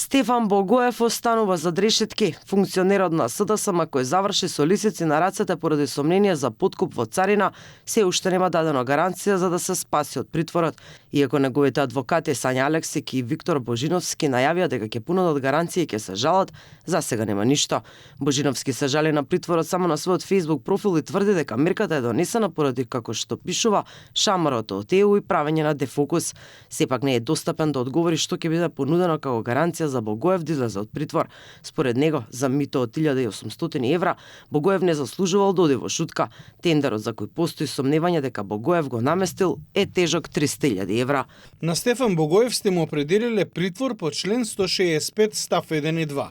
Стефан Богоев останува зад решетки. Функционерот на СДСМ кој заврши со лисици на рацете поради сомнение за подкуп во царина, се уште нема дадено гаранција за да се спаси од притворот. Иако неговите адвокати Сања Алексик и Виктор Божиновски најавија дека ќе понудат гаранции и ќе се жалат, за сега нема ништо. Божиновски се жали на притворот само на својот Facebook профил и тврди дека мерката е донесена поради, како што пишува, шамарото од ЕУ и правење на дефокус. Сепак не е достапен да одговори што ќе биде понудено како гаранција за Богоев да излезе од притвор. Според него, за мито од 1800 евра, Богоев не заслужувал да оди во шутка. Тендерот за кој постои сомневање дека Богоев го наместил е тежок 300.000 евра. На Стефан Богоев сте му определиле притвор по член 165 став 1 и 2.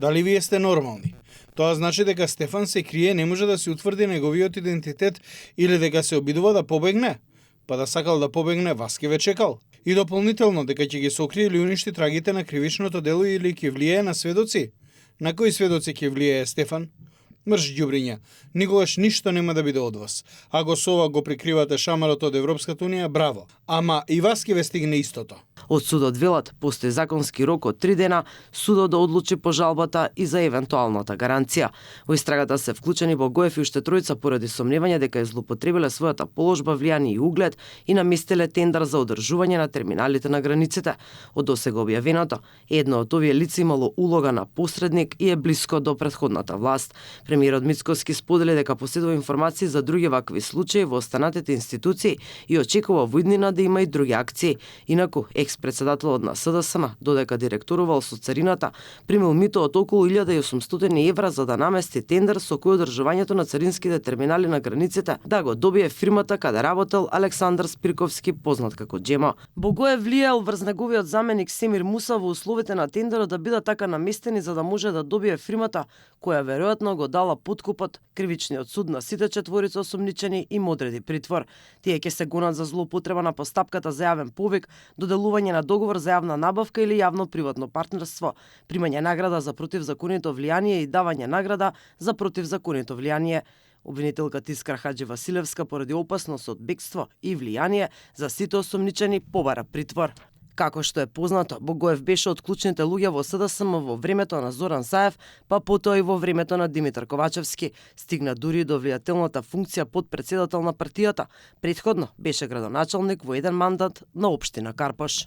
Дали вие сте нормални? Тоа значи дека Стефан се крие, не може да се утврди неговиот идентитет или дека се обидува да побегне? Па да сакал да побегне, вас ке ве чекал. И дополнително дека ќе ги сокрие или уништи трагите на кривичното дело или ќе влијае на сведоци. На кои сведоци ќе влијае Стефан? Мрш ѓубриња, никогаш ништо нема да биде од вас. Ако со ова го прикривате шамарот од Европската унија, браво. Ама и вас ќе ве стигне истото. Од судот велат, постои законски рок од 3 дена, судот да одлучи по жалбата и за евентуалната гаранција. Во истрагата се вклучени Богоев и уште тројца поради сомневање дека е злоупотребиле својата положба, влијание и углед и наместиле тендер за одржување на терминалите на границите. Од досега објавеното, едно од овие лица имало улога на посредник и е блиско до претходната власт. Премиерот Мицкоски сподели дека поседува информации за други вакви случаи во останатите институции и очекува во иднина да има и други акции. Инаку, екс-председателот на СДСМ, додека директорувал со царината, примил мито од околу 1800 евра за да намести тендер со кој одржувањето на царинските терминали на границите да го добие фирмата каде работел Александар Спирковски, познат како Джема. Богоев влијал врз неговиот заменик Семир Муса во условите на тендерот да бидат така наместени за да може да добие фирмата која веројатно го дала подкупот. Кривичниот суд на сите четворица осомничени им одреди притвор. Тие ќе се гонат за злоупотреба на постапката за јавен повик, доделување на договор за јавна набавка или јавно-приватно партнерство, примање награда за противзаконито влијание и давање награда за противзаконито влијание. Обвинителката Искра Хаджи Василевска поради опасност од бегство и влијание за сите осомничени побара притвор. Како што е познато, Богоев беше од клучните луѓе во СДСМ во времето на Зоран Саев, па потоа и во времето на Димитар Ковачевски. Стигна дури до влијателната функција подпредседател на партијата. Претходно беше градоначалник во еден мандат на општина Карпош.